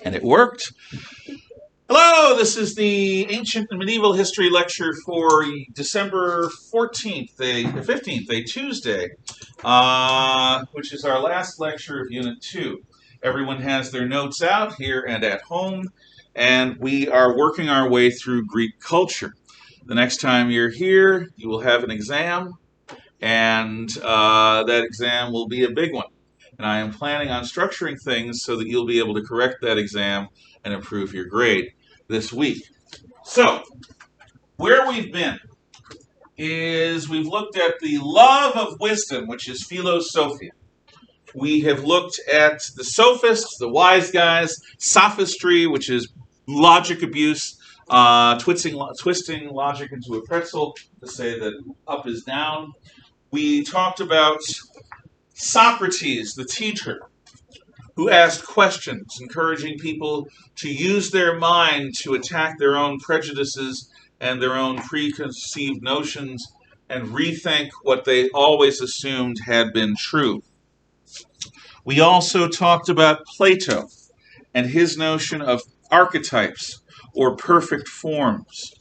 And it worked. Hello, this is the Ancient and Medieval History lecture for December 14th, 15th, a Tuesday, which is our last lecture of Unit 2. Everyone has their notes out here and at home, and we are working our way through Greek culture. The next time you're here, you will have an exam, and that exam will be a big one. And I am planning on structuring things so that you'll be able to correct that exam and improve your grade this week. So, where we've been is we've looked at the love of wisdom, which is philosophia. We have looked at the sophists, the wise guys, sophistry, which is logic abuse, twisting logic into a pretzel to say that up is down. We talked about Socrates, the teacher, who asked questions, encouraging people to use their mind to attack their own prejudices and their own preconceived notions and rethink what they always assumed had been true. We also talked about Plato and his notion of archetypes or perfect forms.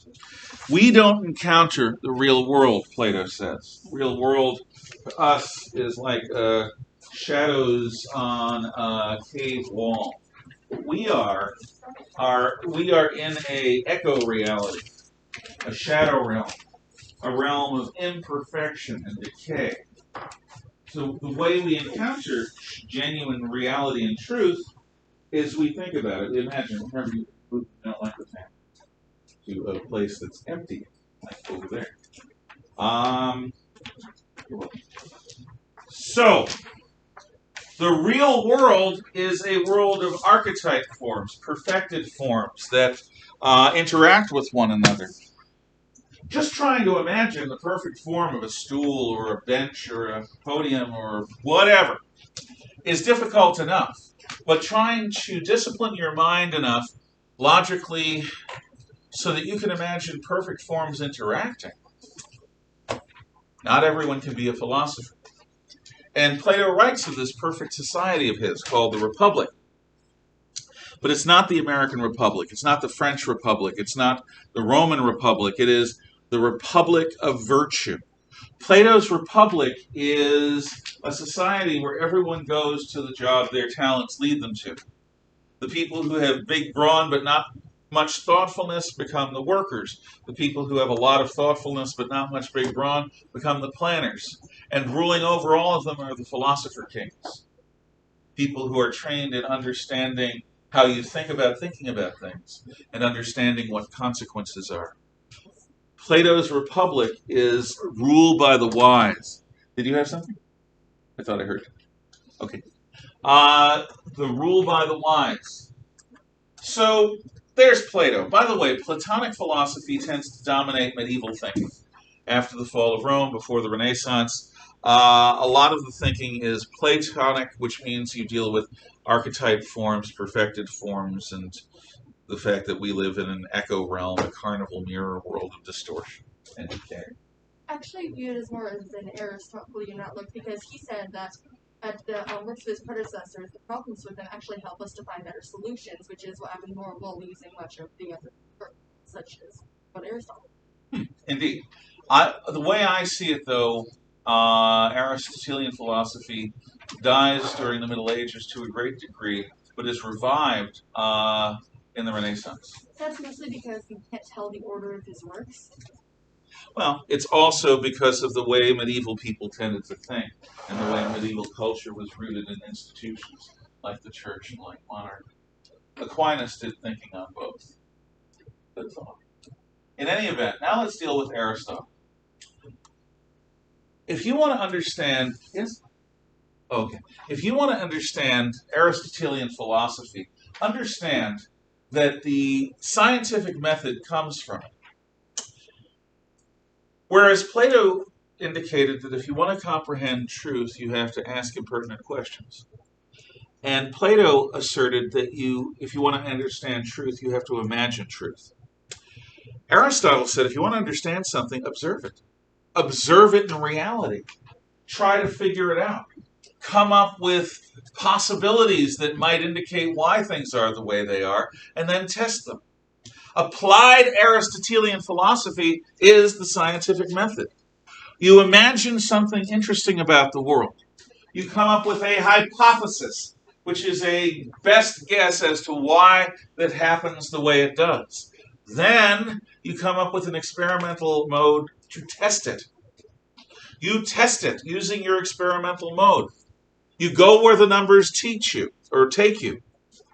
We don't encounter the real world, Plato says. The real world to us is like shadows on a cave wall. We are in a echo reality, a shadow realm, a realm of imperfection and decay. So the way we encounter genuine reality and truth is we think about it. Imagine, remember, you don't like the fan, to a place that's empty, like over there. So, the real world is a world of archetype forms, perfected forms that interact with one another. Just trying to imagine the perfect form of a stool or a bench or a podium or whatever is difficult enough. But trying to discipline your mind enough logically so that you can imagine perfect forms interacting. Not everyone can be a philosopher. And Plato writes of this perfect society of his called the Republic. But it's not the American Republic. It's not the French Republic. It's not the Roman Republic. It is the Republic of Virtue. Plato's Republic is a society where everyone goes to the job their talents lead them to. The people who have big brawn but not much thoughtfulness become the workers. The people who have a lot of thoughtfulness but not much big brawn become the planners. And ruling over all of them are the philosopher kings. People who are trained in understanding how you think about thinking about things and understanding what consequences are. Plato's Republic is ruled by the wise. Did you have something? I thought I heard. Okay. The rule by the wise. So, there's Plato. By the way, Platonic philosophy tends to dominate medieval thinking. After the fall of Rome, before the Renaissance, a lot of the thinking is Platonic, which means you deal with archetype forms, perfected forms, and the fact that we live in an echo realm, a carnival mirror world of distortion and decay. Actually viewed as more as an Aristotelian outlook because he said that at the works of his predecessors, the problems with them actually help us to find better solutions, which is what happened more while using much of the other works, such as what Aristotle. Indeed. The way I see it, though, Aristotelian philosophy dies during the Middle Ages to a great degree, but is revived in the Renaissance. That's mostly because you can't tell the order of his works. Well, it's also because of the way medieval people tended to think, and the way medieval culture was rooted in institutions like the church and like monarchy. Aquinas did thinking on both. That's all. In any event, now let's deal with Aristotle. If you want to understand, if you want to understand Aristotelian philosophy, understand that the scientific method comes from it. Whereas Plato indicated that if you want to comprehend truth, you have to ask impertinent questions. And Plato asserted that if you want to understand truth, you have to imagine truth. Aristotle said if you want to understand something, observe it. Observe it in reality. Try to figure it out. come up with possibilities that might indicate why things are the way they are, and then test them. Applied Aristotelian philosophy is the scientific method. You imagine something interesting about the world. You come up with a hypothesis, which is a best guess as to why that happens the way it does. Then you come up with an experimental mode to test it. You test it using your experimental mode. You go where the numbers teach you or take you,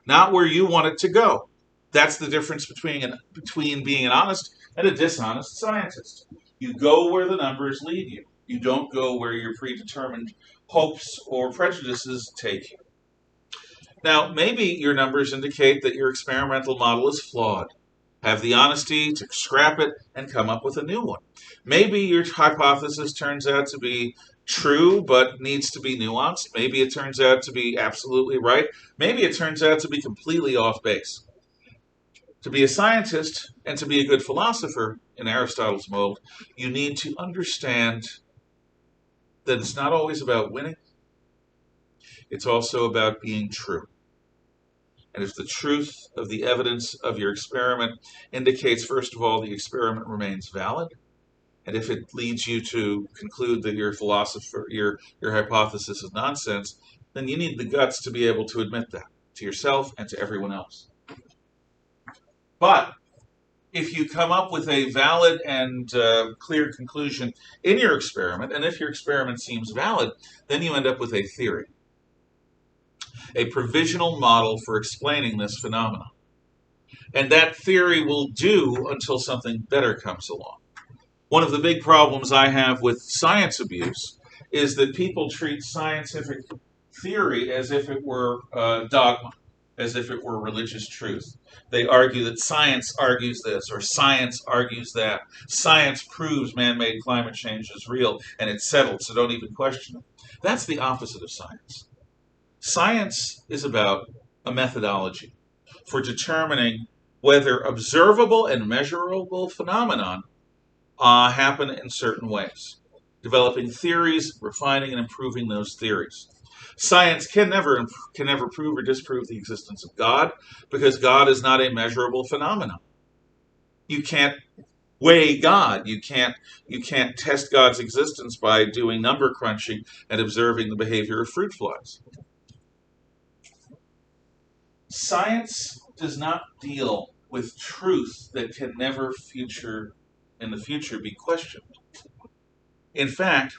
not where you want it to go. That's the difference between being an honest and a dishonest scientist. You go where the numbers lead you. You don't go where your predetermined hopes or prejudices take you. Now, maybe your numbers indicate that your experimental model is flawed. Have the honesty to scrap it and come up with a new one. Maybe your hypothesis turns out to be true but needs to be nuanced. Maybe it turns out to be absolutely right. Maybe it turns out to be completely off base. To be a scientist and to be a good philosopher in Aristotle's mold, you need to understand that it's not always about winning. It's also about being true. And if the truth of the evidence of your experiment indicates, first of all, the experiment remains valid, and if it leads you to conclude that your hypothesis is nonsense, then you need the guts to be able to admit that to yourself and to everyone else. But if you come up with a valid and clear conclusion in your experiment, and if your experiment seems valid, then you end up with a theory, a provisional model for explaining this phenomenon. And that theory will do until something better comes along. One of the big problems I have with science abuse is that people treat scientific theory as if it were dogma, as if it were religious truth. They argue that science argues this or science argues that. Science proves man-made climate change is real and it's settled, so don't even question it. That's the opposite of science. Science is about a methodology for determining whether observable and measurable phenomenon happen in certain ways, developing theories, refining and improving those theories. Science can never prove or disprove the existence of God because God is not a measurable phenomenon. You can't weigh God. You can't test God's existence by doing number crunching and observing the behavior of fruit flies. Science does not deal with truth that can never in the future be questioned. In fact,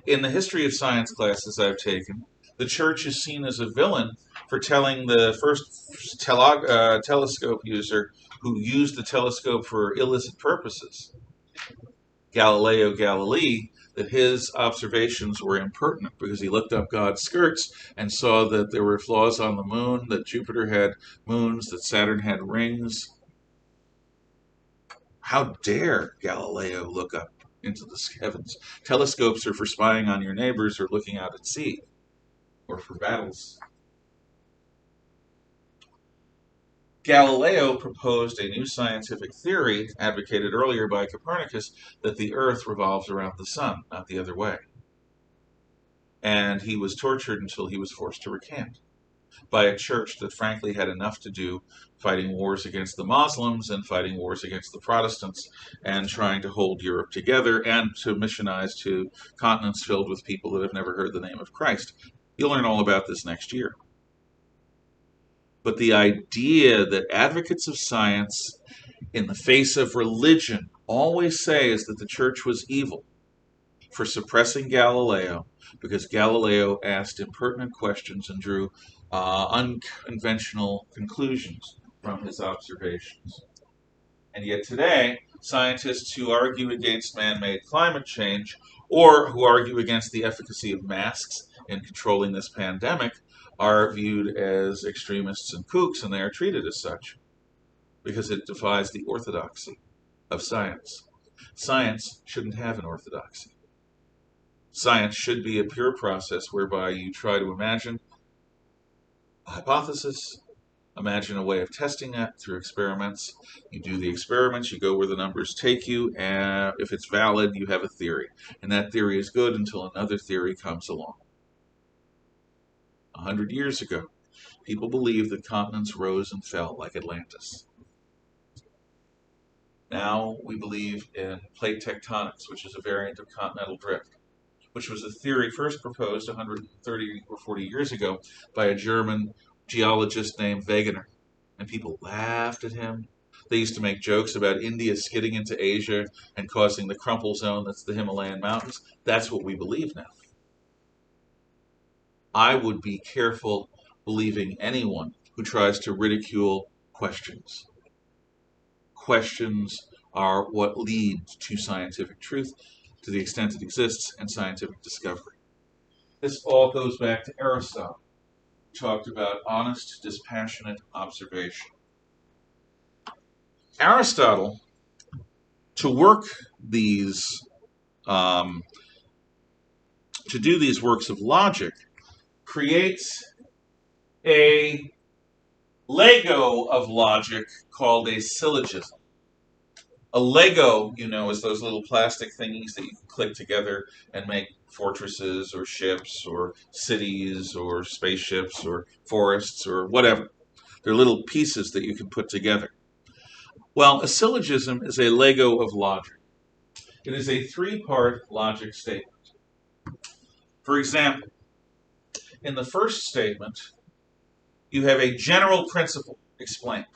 in the history of science classes I've taken, the church is seen as a villain for telling the first telescope user who used the telescope for illicit purposes, Galileo Galilei, that his observations were impertinent because he looked up God's skirts and saw that there were flaws on the moon, that Jupiter had moons, that Saturn had rings. How dare Galileo look up into the heavens? Telescopes are for spying on your neighbors or looking out at sea, or for battles. Galileo proposed a new scientific theory, advocated earlier by Copernicus, that the Earth revolves around the sun, not the other way. And he was tortured until he was forced to recant by a church that frankly had enough to do fighting wars against the Muslims and fighting wars against the Protestants and trying to hold Europe together and to missionize to continents filled with people that have never heard the name of Christ. You'll learn all about this next year. But the idea that advocates of science in the face of religion always say is that the church was evil for suppressing Galileo because Galileo asked impertinent questions and drew unconventional conclusions from his observations. And yet today, scientists who argue against man-made climate change or who argue against the efficacy of masks in controlling this pandemic are viewed as extremists and kooks, and they are treated as such because it defies the orthodoxy of science. Science shouldn't have an orthodoxy. Science should be a pure process whereby you try to imagine a hypothesis, imagine a way of testing that through experiments. You do the experiments, you go where the numbers take you, and if it's valid, you have a theory. And that theory is good until another theory comes along. 100 years ago, people believed that continents rose and fell like Atlantis. Now we believe in plate tectonics, which is a variant of continental drift, which was a theory first proposed 130 or 40 years ago by a German geologist named Wegener. And people laughed at him. They used to make jokes about India skidding into Asia and causing the crumple zone that's the Himalayan mountains. That's what we believe now. I would be careful believing anyone who tries to ridicule questions. Questions are what lead to scientific truth, to the extent it exists, and scientific discovery. This all goes back to Aristotle, who talked about honest, dispassionate observation. Aristotle, to work these, to do these works of logic, creates a Lego of logic called a syllogism. A Lego, is those little plastic thingies that you can click together and make fortresses or ships or cities or spaceships or forests or whatever. They're little pieces that you can put together. Well, a syllogism is a Lego of logic. It is a three-part logic statement. For example, in the first statement, you have a general principle explained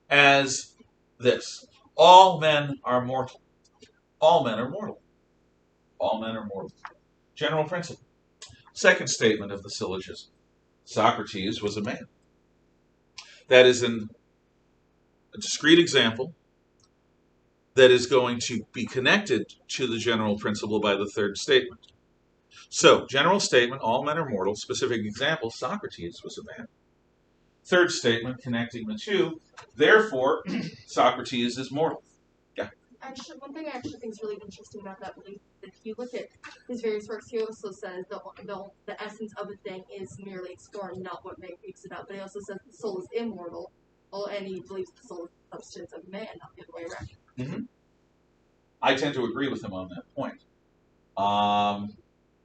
as this. All men are mortal. All men are mortal. All men are mortal. General principle. Second statement of the syllogism. Socrates was a man. That is a discrete example that is going to be connected to the general principle by the third statement. So, general statement, all men are mortal. Specific example, Socrates was a man. Third statement, connecting the two, therefore, Socrates is mortal. Yeah. Actually, one thing I actually think is really interesting about that belief, if you look at his various works, he also says the essence of a thing is merely its form, not what makes it up. But he also says the soul is immortal, and he believes the soul is the substance of man, not the other way around. Mm-hmm. I tend to agree with him on that point.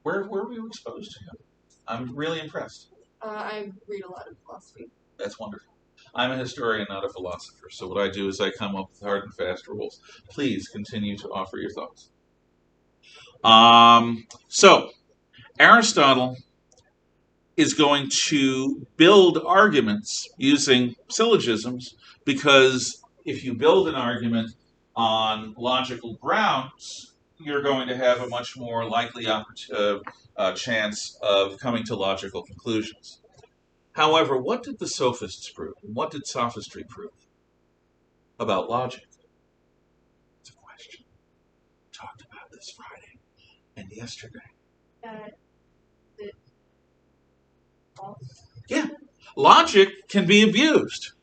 Where were you exposed to him? I'm really impressed. I read a lot of philosophy. That's wonderful. I'm a historian, not a philosopher, so what I do is I come up with hard and fast rules. Please continue to offer your thoughts. So, Aristotle is going to build arguments using syllogisms because if you build an argument on logical grounds, you're going to have a much more likely chance of coming to logical conclusions. However, what did the sophists prove? What did sophistry prove about logic? It's a question. We talked about this Friday and yesterday. Yeah. Logic can be abused.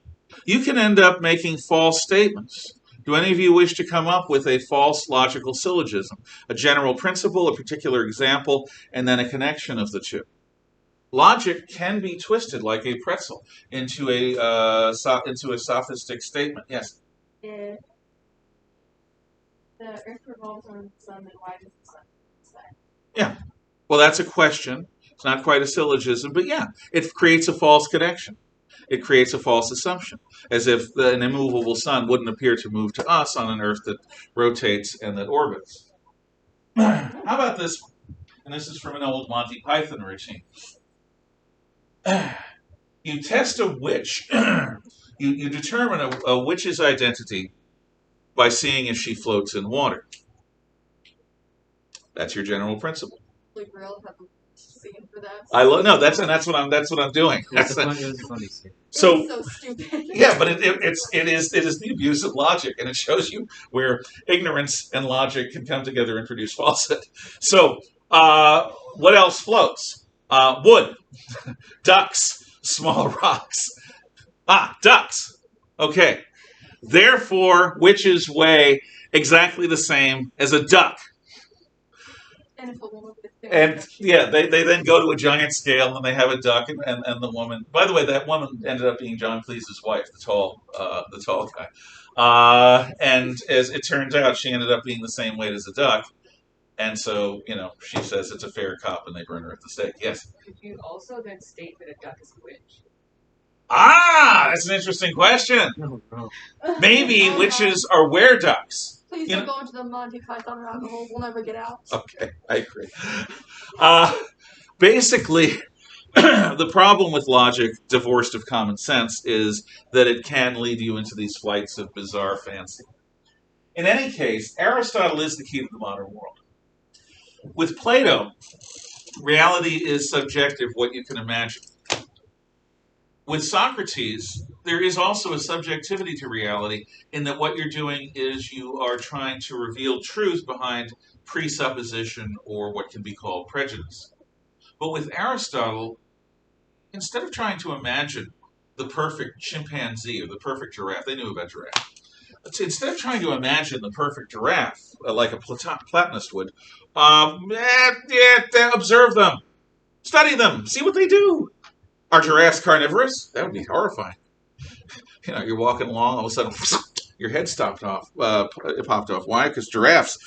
You can end up making false statements. Do any of you wish to come up with a false logical syllogism? A general principle, a particular example, and then a connection of the two. Logic can be twisted like a pretzel into a sophistic statement. Yes? If the Earth revolves around the sun, then why does the sun set? Yeah. Well, that's a question. It's not quite a syllogism, but yeah, it creates a false connection. It creates a false assumption, as if an immovable sun wouldn't appear to move to us on an Earth that rotates and that orbits. How about this one? And this is from an old Monty Python routine. You test a witch. You determine a witch's identity by seeing if she floats in water. That's your general principle. Like real have a scene for that. That's what I'm doing. It was a funny scene. So stupid. Yeah, but it is the abuse of logic, and it shows you where ignorance and logic can come together and produce falsehood. So, what else floats? Wood, ducks, small rocks. Ducks. Okay. Therefore, witches weigh exactly the same as a duck. And if a woman And yeah, they then go to a giant scale and they have a duck and the woman. By the way, that woman ended up being John Cleese's wife, the tall guy. And as it turns out, she ended up being the same weight as a duck. And so, she says it's a fair cop, and they burn her at the stake. Yes? Could you also then state that a duck is a witch? Ah, that's an interesting question. Maybe witches are were-ducks. Please don't go into the Monty Python rabbit hole. We'll never get out. Okay, I agree. Basically, the problem with logic, divorced of common sense, is that it can lead you into these flights of bizarre fancy. In any case, Aristotle is the key to the modern world. With Plato, reality is subjective, what you can imagine. With Socrates, there is also a subjectivity to reality in that what you're doing is you are trying to reveal truth behind presupposition or what can be called prejudice. But with Aristotle, instead of trying to imagine the perfect chimpanzee or the perfect giraffe, they knew about giraffe. Instead of trying to imagine the perfect giraffe, like a Platonist would, observe them, study them, see what they do. Are giraffes carnivorous? That would be horrifying. You're walking along, all of a sudden, your head popped off. Why? Because giraffes,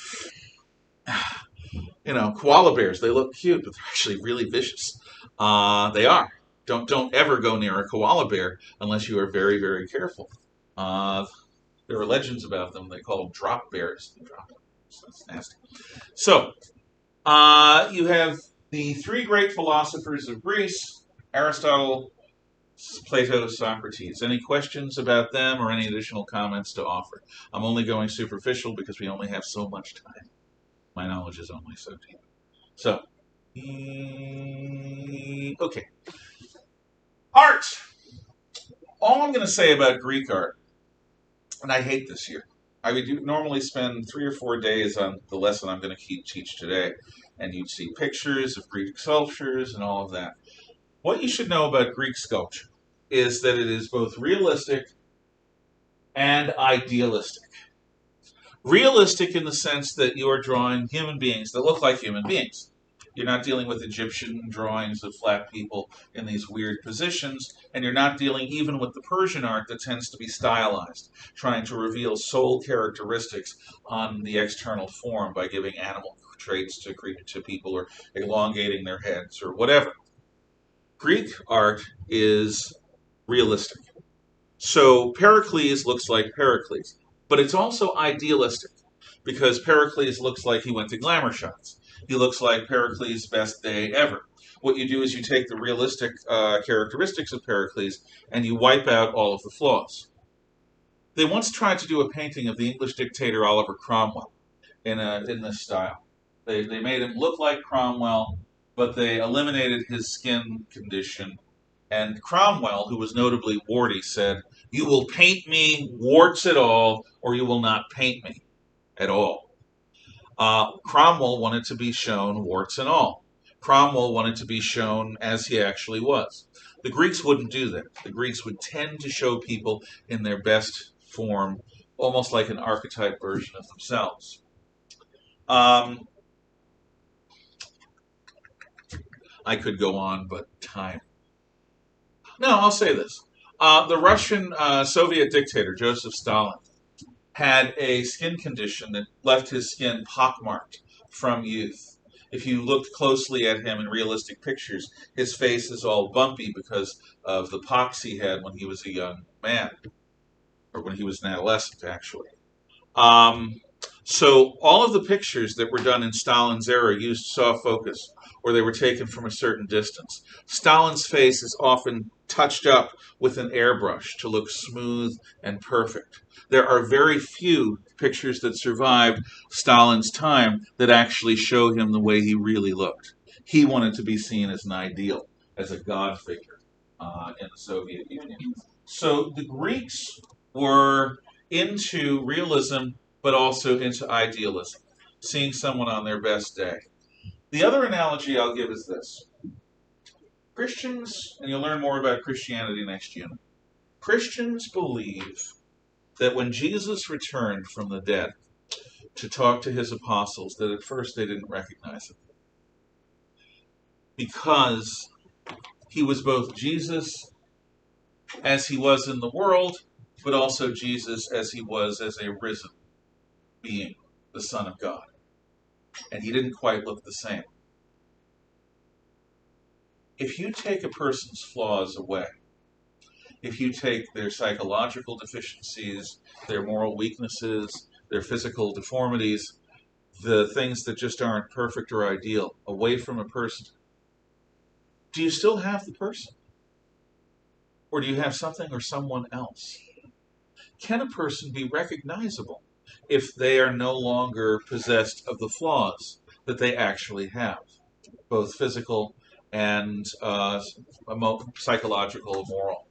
koala bears, they look cute, but they're actually really vicious. They are. Don't ever go near a koala bear unless you are very, very careful. There are legends about them. They call them drop bears. They drop them. So it's nasty. So, you have the three great philosophers of Greece, Aristotle, Plato, Socrates. Any questions about them or any additional comments to offer? I'm only going superficial because we only have so much time. My knowledge is only so deep. So, okay. Art. All I'm going to say about Greek art, and I hate this year. I would normally spend 3 or 4 days on the lesson I'm going to teach today, and you'd see pictures of Greek sculptures and all of that. What you should know about Greek sculpture is that it is both realistic and idealistic. Realistic in the sense that you are drawing human beings that look like human beings. You're not dealing with Egyptian drawings of flat people in these weird positions, and you're not dealing even with the Persian art that tends to be stylized, trying to reveal soul characteristics on the external form by giving animal traits to people or elongating their heads or whatever. Greek art is realistic. So Pericles looks like Pericles, but it's also idealistic because Pericles looks like he went to glamour shots. He looks like Pericles' best day ever. What you do is you take the realistic characteristics of Pericles and you wipe out all of the flaws. They once tried to do a painting of the English dictator Oliver Cromwell in this style. They made him look like Cromwell, but they eliminated his skin condition. And Cromwell, who was notably warty, said, "You will paint me, warts and all, or you will not paint me at all." Cromwell wanted to be shown warts and all. Cromwell wanted to be shown as he actually was. The Greeks wouldn't do that. The Greeks would tend to show people in their best form, almost like an archetype version of themselves. I could go on, but time. No, I'll say this. The Russian Soviet dictator, Joseph Stalin, had a skin condition that left his skin pockmarked from youth. If you looked closely at him in realistic pictures, his face is all bumpy because of the pox he had when he was a young man, or when he was an adolescent, actually. So all of the pictures that were done in Stalin's era used soft focus, or they were taken from a certain distance. Stalin's face is often touched up with an airbrush to look smooth and perfect. There are very few pictures that survived Stalin's time that actually show him the way he really looked. He wanted to be seen as an ideal, as a god figure in the Soviet Union. So the Greeks were into realism, but also into idealism, seeing someone on their best day. The other analogy I'll give is this. Christians, and you'll learn more about Christianity next unit, Christians believe that when Jesus returned from the dead to talk to his apostles, that at first they didn't recognize him. Because he was both Jesus as he was in the world, but also Jesus as he was as a risen being, the Son of God. and he didn't quite look the same. If you take a person's flaws away, if you take their psychological deficiencies, their moral weaknesses, their physical deformities, the things that just aren't perfect or ideal away from a person, do you still have the person? Or do you have something or someone else? Can a person be recognizable if they are no longer possessed of the flaws that they actually have, both physical and psychological or moral?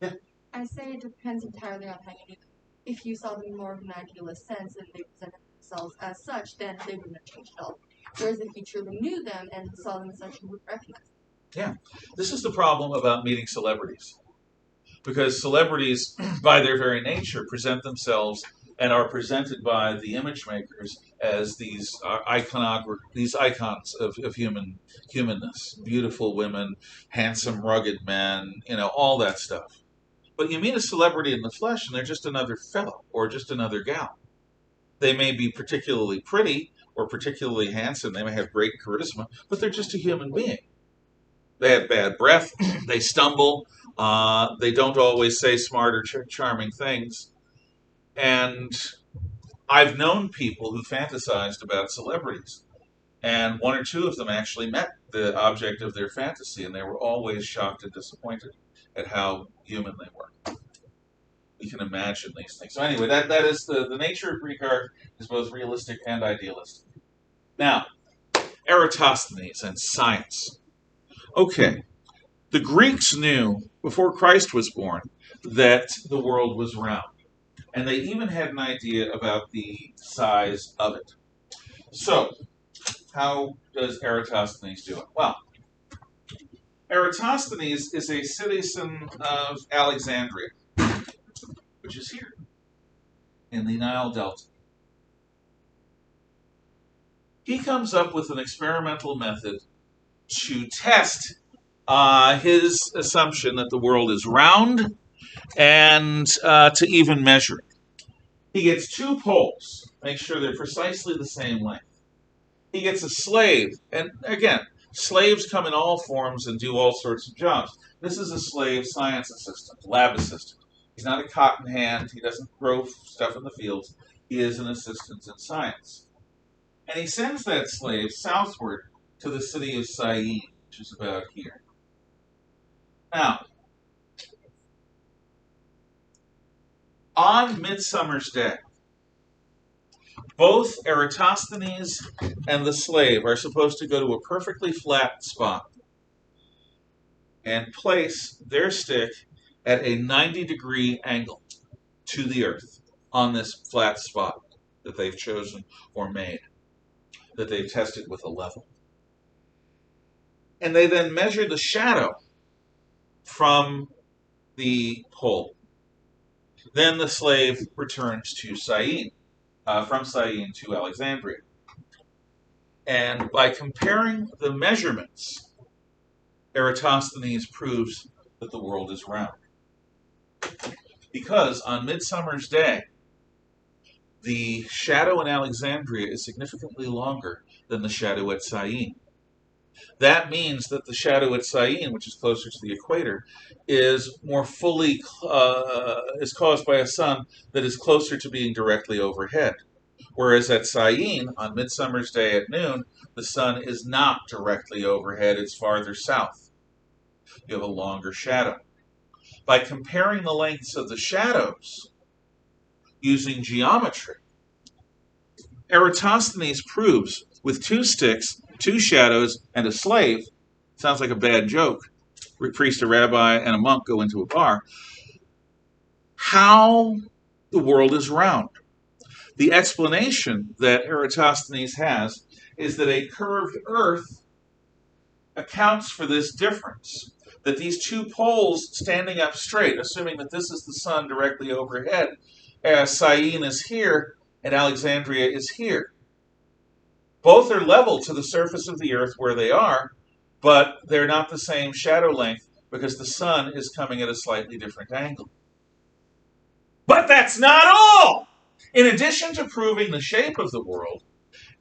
Yeah. I say it depends entirely on how you knew them. If you saw them in more of an idealist sense and they presented themselves as such, then they wouldn't have changed at all. Whereas if you truly knew them and saw them as such, you would recognize them. Yeah. This is the problem about meeting celebrities. Because celebrities, by their very nature, present themselves and are presented by the image makers as these icons of humanness, beautiful women, handsome, rugged men, all that stuff. But you meet a celebrity in the flesh, and they're just another fellow or just another gal. They may be particularly pretty or particularly handsome. They may have great charisma, but they're just a human being. They have bad breath. They stumble. They don't always say smart or charming things. And I've known people who fantasized about celebrities. And one or two of them actually met the object of their fantasy, and they were always shocked and disappointed at how human they were. We can imagine these things. So anyway, that is the nature of Greek art is both realistic and idealistic. Now, Eratosthenes and science. Okay, the Greeks knew before Christ was born that the world was round. And they even had an idea about the size of it. So, how does Eratosthenes do it? Well, Eratosthenes is a citizen of Alexandria, which is here in the Nile Delta. He comes up with an experimental method to test his assumption that the world is round and to even measure it. He gets two poles, make sure they're precisely the same length. He gets a slave, and again, slaves come in all forms and do all sorts of jobs. This is a slave science assistant, lab assistant. He's not a cotton hand. He doesn't grow stuff in the fields. He is an assistant in science. And he sends that slave southward to the city of Syene, which is about here. Now, on Midsummer's Day, both Eratosthenes and the slave are supposed to go to a perfectly flat spot and place their stick at a 90-degree angle to the earth on this flat spot that they've chosen or made, that they've tested with a level. And they then measure the shadow from the pole. Then the slave returns to Syene, from Syene to Alexandria. And by comparing the measurements, Eratosthenes proves that the world is round. Because on Midsummer's Day, the shadow in Alexandria is significantly longer than the shadow at Syene. That means that the shadow at Syene, which is closer to the equator, is more fully is caused by a sun that is closer to being directly overhead. Whereas at Syene, on Midsummer's Day at noon, the sun is not directly overhead, it's farther south. You have a longer shadow. By comparing the lengths of the shadows using geometry, Eratosthenes proves with two sticks, two shadows, and a slave, sounds like a bad joke, a priest, a rabbi, and a monk go into a bar, how the world is round. The explanation that Eratosthenes has is that a curved earth accounts for this difference. That these two poles standing up straight, assuming that this is the sun directly overhead, Syene is here and Alexandria is here. Both are level to the surface of the earth where they are, but they're not the same shadow length because the sun is coming at a slightly different angle. But that's not all! In addition to proving the shape of the world,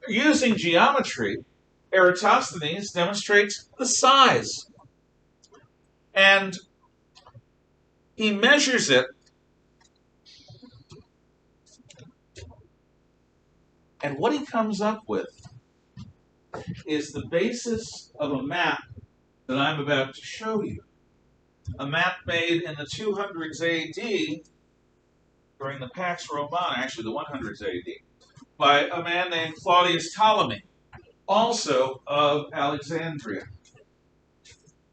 Using geometry, Eratosthenes demonstrates the size. And he measures it, and what he comes up with is the basis of a map that I'm about to show you. A map made in the 200s AD, during the Pax Romana, actually the 100s AD, by a man named Claudius Ptolemy, also of Alexandria.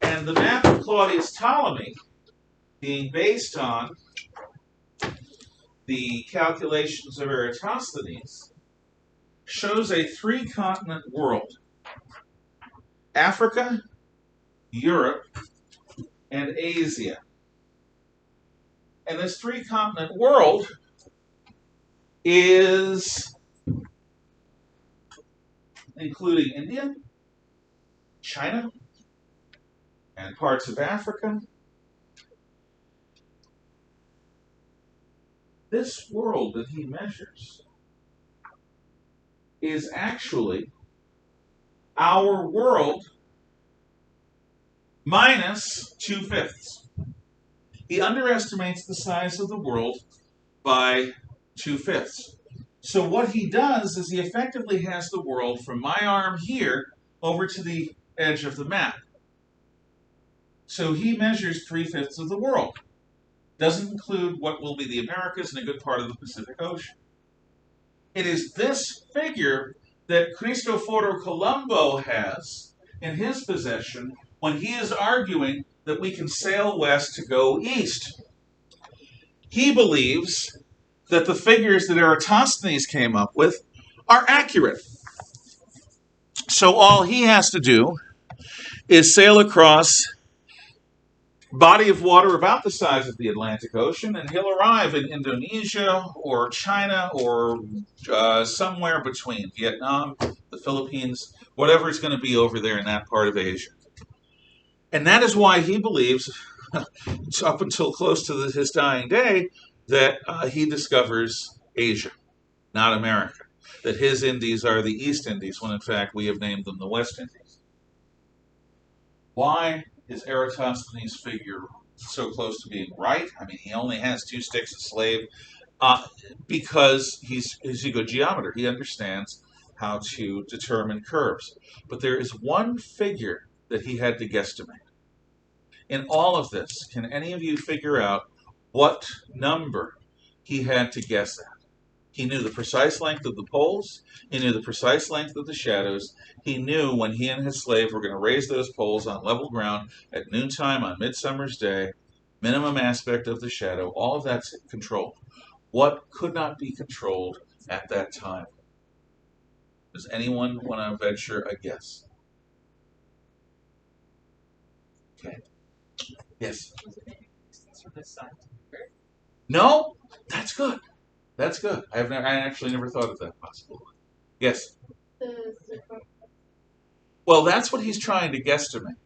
And the map of Claudius Ptolemy, being based on the calculations of Eratosthenes, shows a three-continent world: Africa, Europe, and Asia. And this three-continent world is including India, China, and parts of Africa. This world that he measures is actually our world minus 2/5. He underestimates the size of the world by 2/5. So what he does is he effectively has the world from my arm here over to the edge of the map. So he measures 3/5 of the world. Doesn't include what will be the Americas and a good part of the Pacific Ocean. It is this figure that Cristoforo Colombo has in his possession when he is arguing that we can sail west to go east. He believes that the figures that Eratosthenes came up with are accurate. So all he has to do is sail across a body of water about the size of the Atlantic Ocean, and he'll arrive in Indonesia or China or somewhere between Vietnam, the Philippines, whatever it's going to be over there in that part of Asia. And that is why he believes, up until close to his dying day, that he discovers Asia, not America. That his Indies are the East Indies, when in fact we have named them the West Indies. Why is Eratosthenes' figure so close to being right? I mean, he only has 2 sticks a slave. Because he's a good geometer. He understands how to determine curves. But there is one figure that he had to guesstimate. In all of this, can any of you figure out what number he had to guess at? He knew the precise length of the poles. He knew the precise length of the shadows. He knew when he and his slave were going to raise those poles on level ground at noontime on Midsummer's Day, minimum aspect of the shadow, all of that's controlled. What could not be controlled at that time? Does anyone want to venture a guess? Okay. Yes? No? That's good. That's good. I actually never thought of that possibility. Yes? Well, that's what he's trying to guesstimate.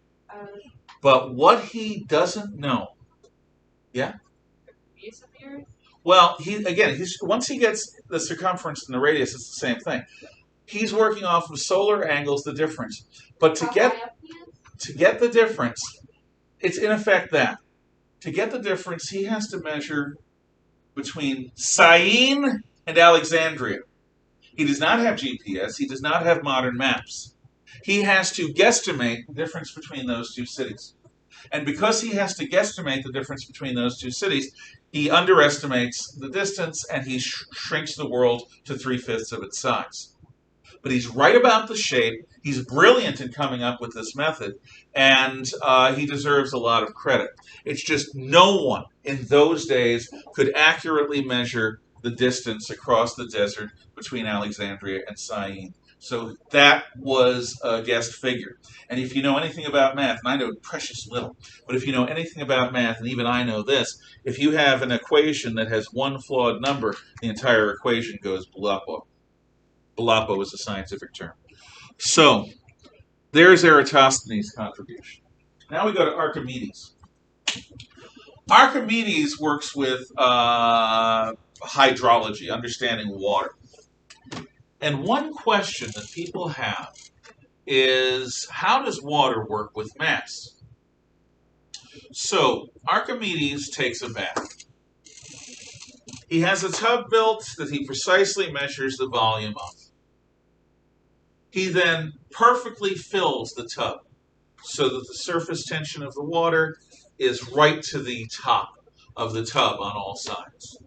But what he doesn't know. Yeah? Well, once he gets the circumference and the radius, it's the same thing. He's working off of solar angles, the difference. But to get the difference, it's in effect that. To get the difference, he has to measure between Syene and Alexandria. He does not have GPS. He does not have modern maps. He has to guesstimate the difference between those 2 cities. And because he has to guesstimate the difference between those 2 cities, he underestimates the distance and he shrinks the world to 3/5 of its size. But he's right about the shape. He's brilliant in coming up with this method, and he deserves a lot of credit. It's just no one in those days could accurately measure the distance across the desert between Alexandria and Syene. So that was a guessed figure. And if you know anything about math, and I know precious little, but if you know anything about math, and even I know this, if you have an equation that has one flawed number, the entire equation goes bloppo. Bloppo is a scientific term. So, there's Eratosthenes' contribution. Now we go to Archimedes. Archimedes works with hydrology, understanding water. And one question that people have is, how does water work with mass? So Archimedes takes a bath. He has a tub built that he precisely measures the volume of. He then perfectly fills the tub so that the surface tension of the water is right to the top of the tub on all sides.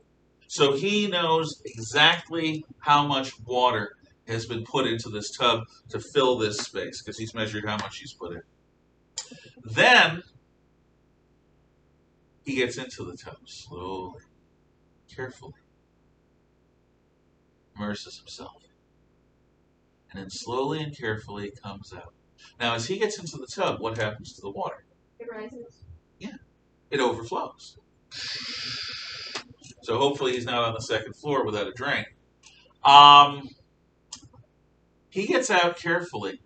So he knows exactly how much water has been put into this tub to fill this space, because he's measured how much he's put in. Then he gets into the tub slowly, carefully, immerses himself, and then slowly and carefully comes out. Now, as he gets into the tub, what happens to the water? It rises. Yeah, it overflows. So hopefully he's not on the second floor without a drain. He gets out carefully,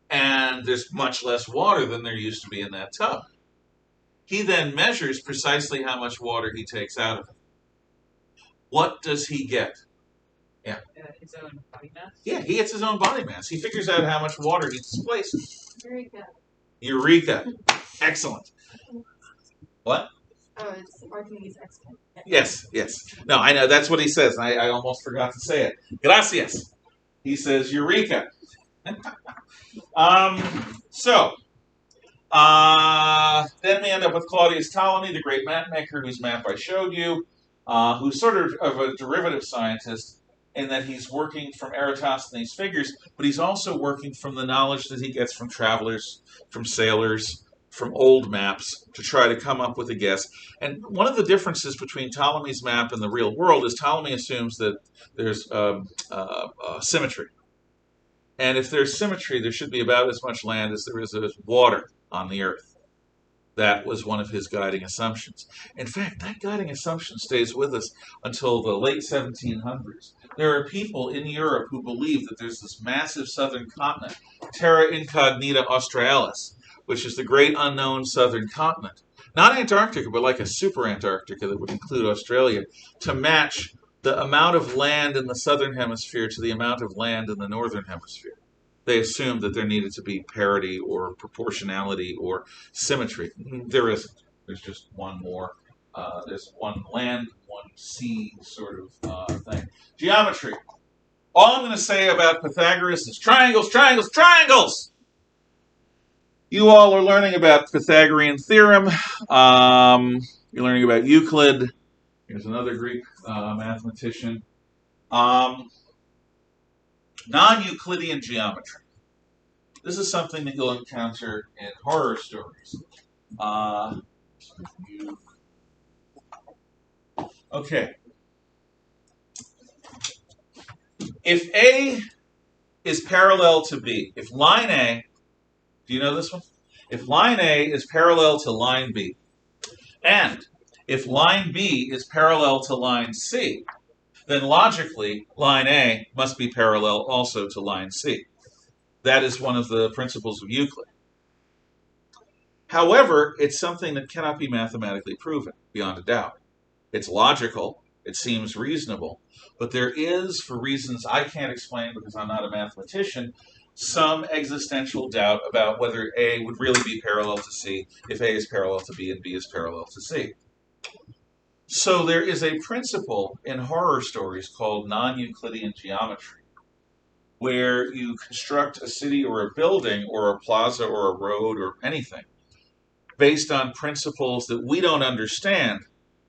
and there's much less water than there used to be in that tub. He then measures precisely how much water he takes out of it. What does he get? Yeah. His own body mass? Yeah, he gets his own body mass. He figures out how much water he displaces. Eureka. Eureka. Excellent. What? Oh, it's Archimedes' excellent. Yes, yes. No, I know. That's what he says. I almost forgot to say it. Gracias. He says, Eureka. So, then we end up with Claudius Ptolemy, the great map maker, whose map I showed you, who's sort of a derivative scientist in that he's working from Eratosthenes' figures, but he's also working from the knowledge that he gets from travelers, from sailors, from old maps to try to come up with a guess. And one of the differences between Ptolemy's map and the real world is Ptolemy assumes that there's symmetry. And if there's symmetry, there should be about as much land as there is water on the earth. That was one of his guiding assumptions. In fact, that guiding assumption stays with us until the late 1700s. There are people in Europe who believe that there's this massive southern continent, Terra Incognita Australis, which is the great unknown southern continent. Not Antarctica, but like a super Antarctica that would include Australia, to match the amount of land in the southern hemisphere to the amount of land in the northern hemisphere. They assumed that there needed to be parity or proportionality or symmetry. There isn't. There's just one more. There's one land, one sea sort of thing. Geometry. All I'm going to say about Pythagoras is triangles, triangles, triangles! You all are learning about Pythagorean theorem. You're learning about Euclid. Here's another Greek mathematician. Non-Euclidean geometry. This is something that you'll encounter in horror stories. Okay. If A is parallel to B, if line A, do you know this one? If line A is parallel to line B, and if line B is parallel to line C, then logically, line A must be parallel also to line C. That is one of the principles of Euclid. However, it's something that cannot be mathematically proven, beyond a doubt. It's logical, it seems reasonable, but there is, for reasons I can't explain because I'm not a mathematician, some existential doubt about whether A would really be parallel to C if A is parallel to B and B is parallel to C. So there is a principle in horror stories called non-Euclidean geometry, where you construct a city or a building or a plaza or a road or anything based on principles that we don't understand,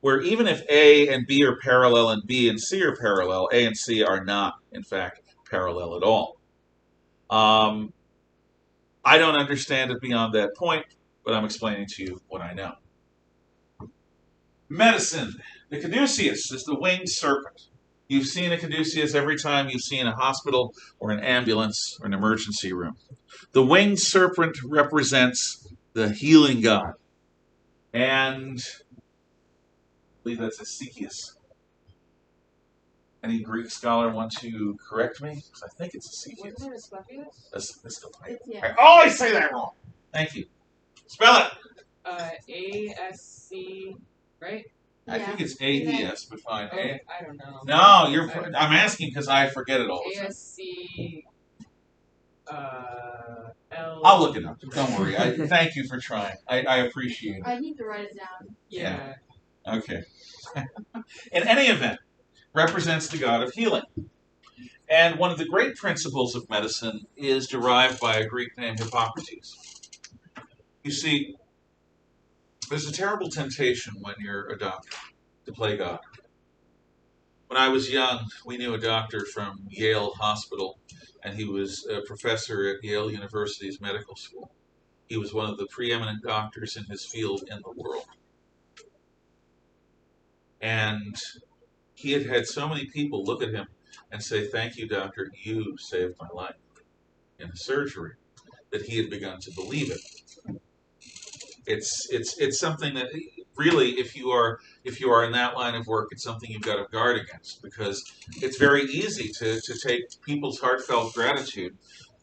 where even if A and B are parallel and B and C are parallel, A and C are not, in fact, parallel at all. I don't understand it beyond that point, but I'm explaining to you what I know. Medicine. The caduceus is the winged serpent. You've seen a caduceus every time you've seen a hospital or an ambulance or an emergency room. The winged serpent represents the healing god. And I believe that's Ezekias. Any Greek scholar want to correct me? Because I think it's Ezekias. Wasn't it Asclepius? Yeah. I always say that wrong. Thank you. Spell it. ASC, right? I think it's AES, but fine. Oh, I don't know. No, I'm asking because I forget it all the time. ASC. L. I'll look it up. Don't worry. Thank you for trying. I appreciate it. I need to write it down. Yeah. Okay. In any event, represents the god of healing. And one of the great principles of medicine is derived by a Greek named Hippocrates. You see, there's a terrible temptation when you're a doctor to play God. When I was young, we knew a doctor from Yale Hospital, and he was a professor at Yale University's medical school. He was one of the preeminent doctors in his field in the world. And he had had so many people look at him and say, "Thank you, doctor, you saved my life," in a surgery, that he had begun to believe it. It's something that really, if you are in that line of work, it's something you've got to guard against, because it's very easy to take people's heartfelt gratitude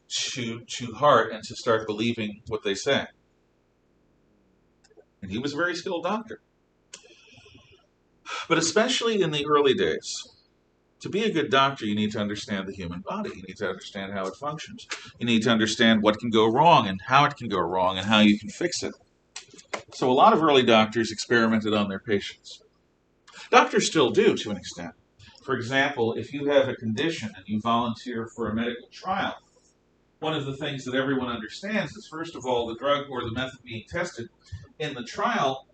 to heart and to start believing what they say. And he was a very skilled doctor. But especially in the early days, to be a good doctor, you need to understand the human body. You need to understand how it functions. You need to understand what can go wrong and how it can go wrong and how you can fix it. So a lot of early doctors experimented on their patients. Doctors still do, to an extent. For example, if you have a condition and you volunteer for a medical trial, one of the things that everyone understands is, first of all, the drug or the method being tested in the trial,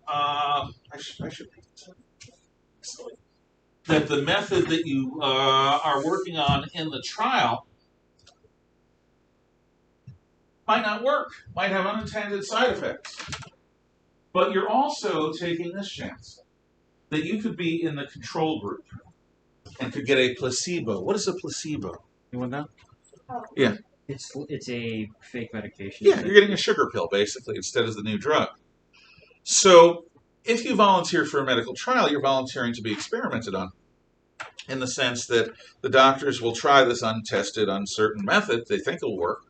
that the method that you are working on in the trial might not work, might have unintended side effects. But you're also taking this chance that you could be in the control group and could get a placebo. What is a placebo? Anyone know? Oh. Yeah. It's a fake medication. Yeah, you're getting a sugar pill, basically, instead of the new drug. So if you volunteer for a medical trial, you're volunteering to be experimented on, in the sense that the doctors will try this untested, uncertain method they think will work,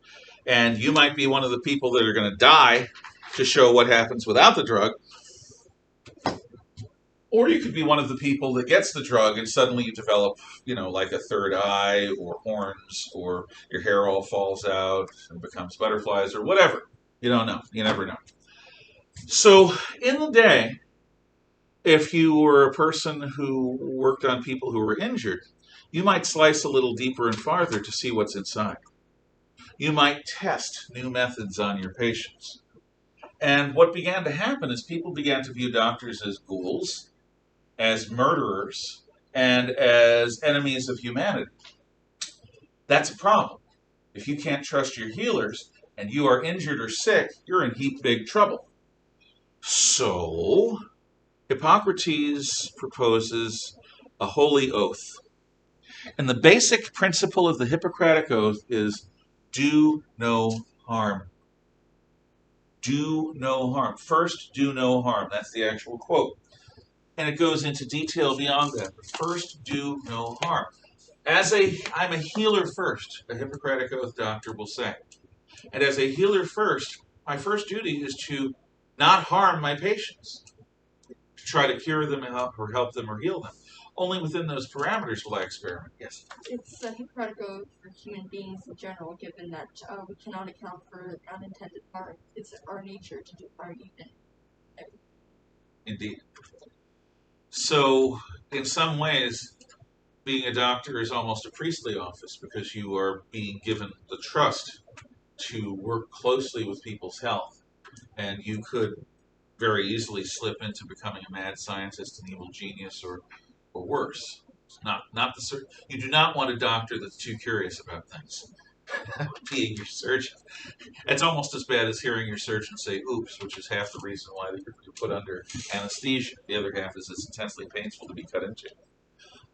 and you might be one of the people that are going to die to show what happens without the drug, or you could be one of the people that gets the drug and suddenly you develop, like a third eye or horns, or your hair all falls out and becomes butterflies or whatever. You don't know. You never know. So in the day, if you were a person who worked on people who were injured, you might slice a little deeper and farther to see what's inside. You might test new methods on your patients. And what began to happen is people began to view doctors as ghouls, as murderers, and as enemies of humanity. That's a problem. If you can't trust your healers and you are injured or sick, you're in heap big trouble. So Hippocrates proposes a holy oath. And the basic principle of the Hippocratic Oath is do no harm. Do no harm. First, do no harm. That's the actual quote. And it goes into detail beyond that. But first, do no harm. I'm a healer first, a Hippocratic Oath doctor will say. And as a healer first, my first duty is to not harm my patients, to try to cure them or help them or heal them. Only within those parameters will I experiment. Yes? It's a Hippocratic Oath for human beings in general, given that we cannot account for unintended harm. It's our nature to do harm even. Indeed. So, in some ways, being a doctor is almost a priestly office, because you are being given the trust to work closely with people's health. And you could very easily slip into becoming a mad scientist, an evil genius, or worse. You do not want a doctor that's too curious about things. Being your surgeon. It's almost as bad as hearing your surgeon say oops, which is half the reason why you're put under anesthesia. The other half is it's intensely painful to be cut into.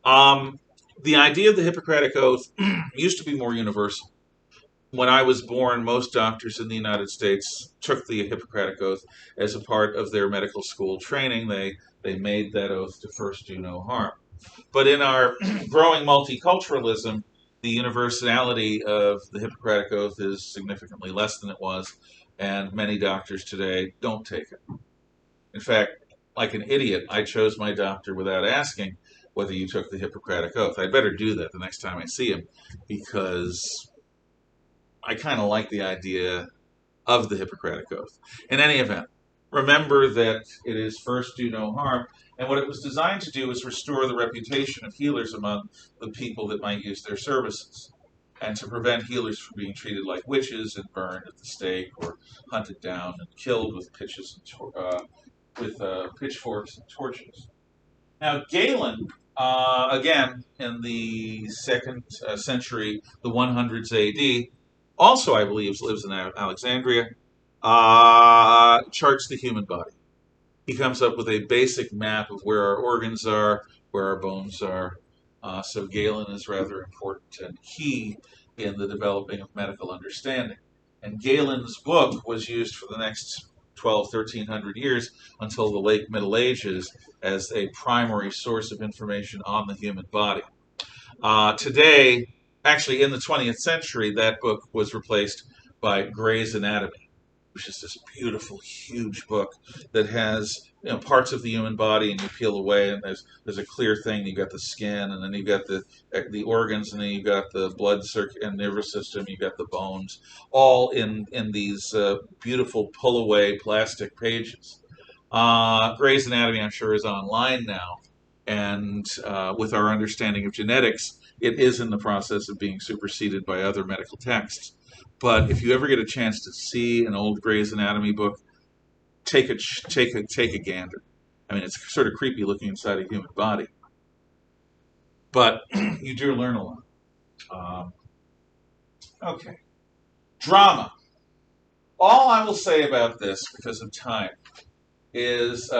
The idea of the Hippocratic Oath used to be more universal. When I was born, most doctors in the United States took the Hippocratic Oath as a part of their medical school training. They made that oath to first do no harm. But in our growing multiculturalism, the universality of the Hippocratic Oath is significantly less than it was, and many doctors today don't take it. In fact, like an idiot, I chose my doctor without asking whether you took the Hippocratic Oath. I'd better do that the next time I see him, because I kind of like the idea of the Hippocratic Oath. In any event, remember that it is first do no harm, and what it was designed to do is restore the reputation of healers among the people that might use their services, and to prevent healers from being treated like witches and burned at the stake, or hunted down and killed with pitchforks and torches. Now, Galen, again in the second century, the 100s AD, also I believe lives in Alexandria, charts the human body. He comes up with a basic map of where our organs are, where our bones are. So Galen is rather important and key in the developing of medical understanding. And Galen's book was used for the next 1300 years until the late Middle Ages as a primary source of information on the human body. Today, actually in the 20th century, that book was replaced by Gray's Anatomy, which is this beautiful, huge book that has parts of the human body, and you peel away, and there's a clear thing. You've got the skin, and then you've got the organs, and then you've got the blood and nervous system. You've got the bones, all in these beautiful pull-away plastic pages. Gray's Anatomy, I'm sure, is online now, and with our understanding of genetics, it is in the process of being superseded by other medical texts. But if you ever get a chance to see an old Gray's Anatomy book, take a gander. I mean, it's sort of creepy looking inside a human body, but you do learn a lot. Okay, drama. All I will say about this, because of time, is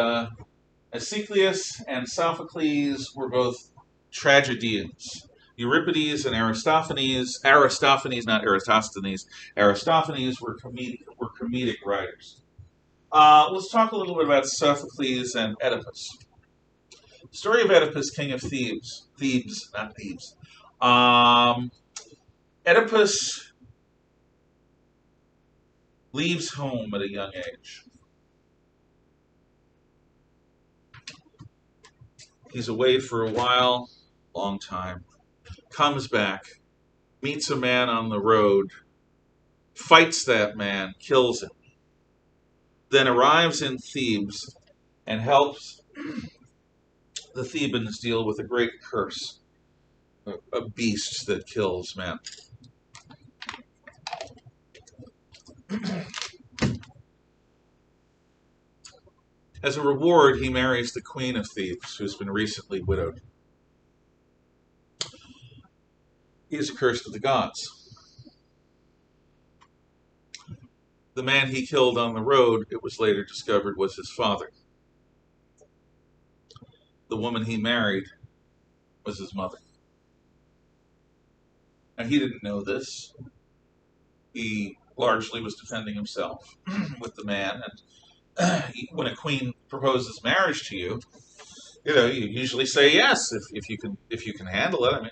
Aeschylus and Sophocles were both tragedians. Euripides and Aristophanes, not Eratosthenes, Aristophanes were comedic writers. Let's talk a little bit about Sophocles and Oedipus. The story of Oedipus, king of Thebes, not Thebes. Oedipus leaves home at a young age. He's away for a while, long time. Comes back, meets a man on the road, fights that man, kills him, then arrives in Thebes and helps the Thebans deal with a great curse, a beast that kills men. As a reward, he marries the queen of Thebes, who's been recently widowed. He is cursed of the gods. The man he killed on the road, it was later discovered, was his father. The woman he married was his mother. And he didn't know this. He largely was defending himself with the man. And when a queen proposes marriage to you, you usually say yes if you can handle it. I mean,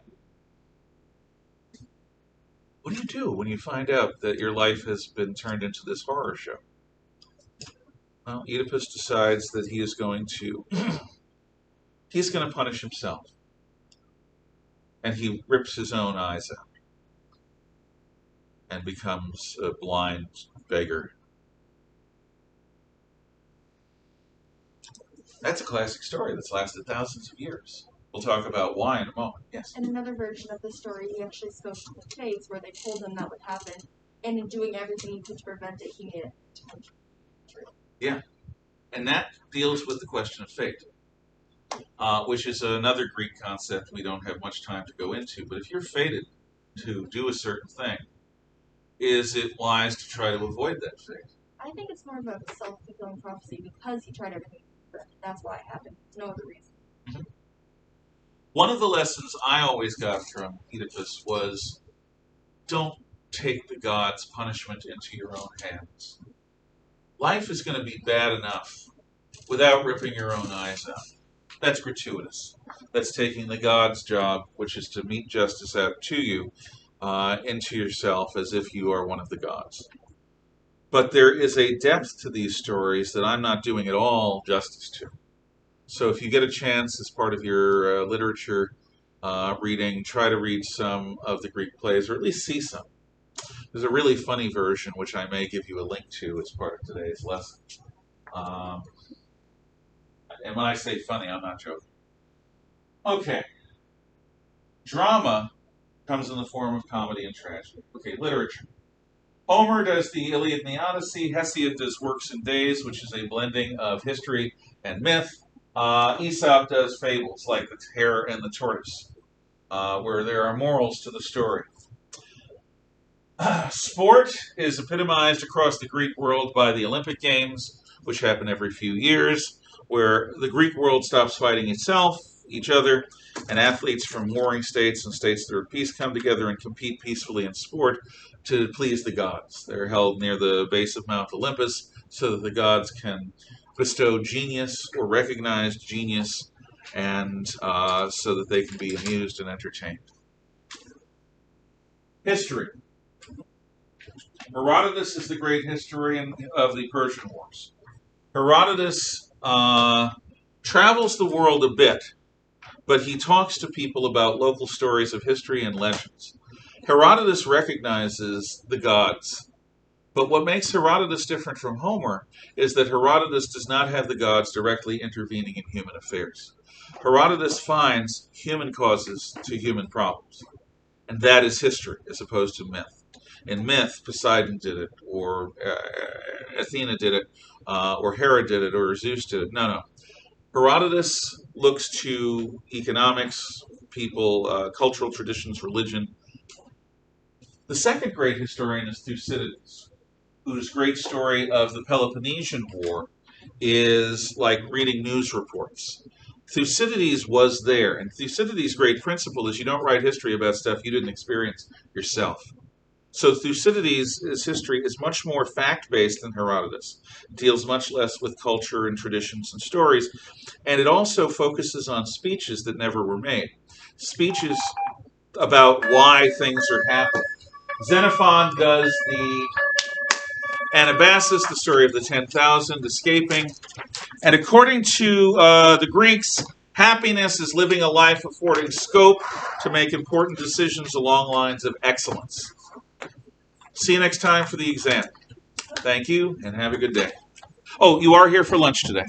what do you do when you find out that your life has been turned into this horror show? Well, Oedipus decides that he is going to punish himself. And he rips his own eyes out and becomes a blind beggar. That's a classic story that's lasted thousands of years. We'll talk about why in a moment. Yes? In another version of the story, he actually spoke to the fates where they told him that would happen, and in doing everything he could to prevent it, he made it come true. Yeah. And that deals with the question of fate, which is another Greek concept we don't have much time to go into. But if you're fated to do a certain thing, is it wise to try to avoid that fate? I think it's more of a self-fulfilling prophecy because he tried everything. That's why it happened. There's no other reason. Mm-hmm. One of the lessons I always got from Oedipus was, don't take the gods' punishment into your own hands. Life is going to be bad enough without ripping your own eyes out. That's gratuitous. That's taking the gods' job, which is to mete justice out to you, into yourself as if you are one of the gods. But there is a depth to these stories that I'm not doing at all justice to. So if you get a chance as part of your literature reading, try to read some of the Greek plays, or at least see some. There's a really funny version, which I may give you a link to as part of today's lesson. Um, and when I say funny, I'm not joking. Okay. Drama comes in the form of comedy and tragedy. Okay, literature. Homer does the Iliad and the Odyssey. Hesiod does Works and Days, which is a blending of history and myth. Aesop does fables like the Hare and the Tortoise, where there are morals to the story. Sport is epitomized across the Greek world by the Olympic Games, which happen every few years, where the Greek world stops fighting itself, each other, and athletes from warring states and states that are at peace come together and compete peacefully in sport to please the gods. They're held near the base of Mount Olympus so that the gods can bestow genius or recognize genius, and so that they can be amused and entertained. History. Herodotus is the great historian of the Persian Wars. Herodotus travels the world a bit, but he talks to people about local stories of history and legends. Herodotus recognizes the gods, but what makes Herodotus different from Homer is that Herodotus does not have the gods directly intervening in human affairs. Herodotus finds human causes to human problems, and that is history as opposed to myth. In myth, Poseidon did it, or Athena did it, or Hera did it, or Zeus did it. No. Herodotus looks to economics, people, cultural traditions, religion. The second great historian is Thucydides, whose great story of the Peloponnesian War is like reading news reports. Thucydides was there, and Thucydides' great principle is you don't write history about stuff you didn't experience yourself. So Thucydides' history is much more fact-based than Herodotus. It deals much less with culture and traditions and stories, and it also focuses on speeches that never were made. Speeches about why things are happening. Xenophon does the Anabasis, the story of the 10,000 escaping. And according to the Greeks, happiness is living a life affording scope to make important decisions along lines of excellence. See you next time for the exam. Thank you, and have a good day. Oh, you are here for lunch today.